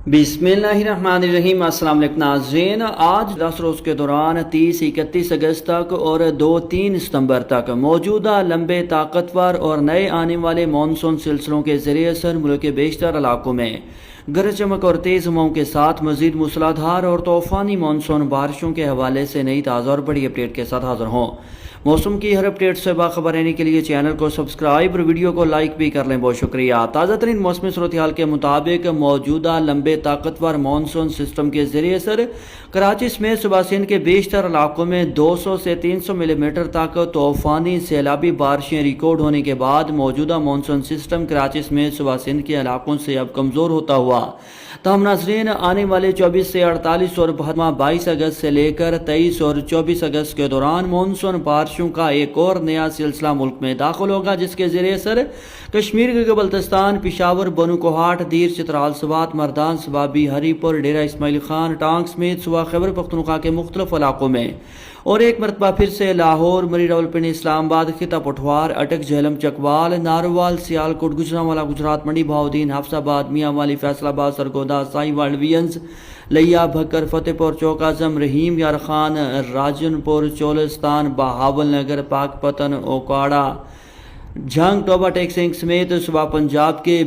बिस्मिल्लाहिर्रहमानिर्रहीम। अस्सलाम वालेकुम नाज़रीन। आज 10 रोज़ के दौरान 30-31 अगस्त तक और 2-3 सितंबर तक मौजूदा लंबे ताकतवर और नए आने वाले मानसून सिलसिलों के ज़रिए असर मुल्क के बेशतर इलाकों में गरज चमक और तेज़ हवाओं के साथ मज़ीद मूसलाधार और तूफ़ानी मानसून बारिशों के हवाले से नई ताज़ा और बड़ी अपडेट के साथ हाज़िर हों। मौसम की हर अपडेट से बाखबर रहने के लिए चैनल को सब्सक्राइब और वीडियो को लाइक भी कर लें। बहुत शुक्रिया। ताज़ा तरीन मौसमी सूरत हाल के मुताबिक मौजूदा लंबे ताकतवर मानसून सिस्टम के ज़रिए सर कराची समेत सूबा सिंध के बेशतर इलाकों में 200 से 300 मिलीमीटर तक तूफ़ानी सैलाबी बारिशें रिकॉर्ड होने के बाद मौजूदा मानसून सिस्टम कराची समेत सूबा सिंध के इलाकों से अब कमज़ोर होता हुआ तमाम नाज़रीन आने वाले 24 से 48 और 22 अगस्त से लेकर 23 और 24 अगस्त के दौरान मानसून बारिशों का एक और नया सिलसिला मुल्क में दाखिल होगा, जिसके ज़रिए सर कश्मीर के बल्तिस्तान, पिशावर, बनू कोहाट, दीर, चित्राल, सवात, मर्दान, सबाबी, हरीपुर, डेरा इस्माइल खान, टांग समेत सुबह खैबर पख्तूनख्वा के मुख्तलिफ इलाकों में और एक मरतबा फिर से लाहौर, मरी, रावलपिंडी, इस्लामाबाद, खिता, पठवार, अटक, झेलम, चकवाल, नारोवाल, सियालकोट, गुजरांवाला, गुजरात, मंडी, भाउद्दीन, हफ्साबाद, मियांवाली, फैसलाबाद, सरगोदा, साहिवाल, वियंस, लिया, भक्कर, फतेहपुर, चौकाज़म, रहीम, यार खान, राजनपुर, चोलिस्तान, बहावल नगर, पाकपतन, ओकाड़ा, झंग, टोबा टेक सिंह समेत सुबह पंजाब के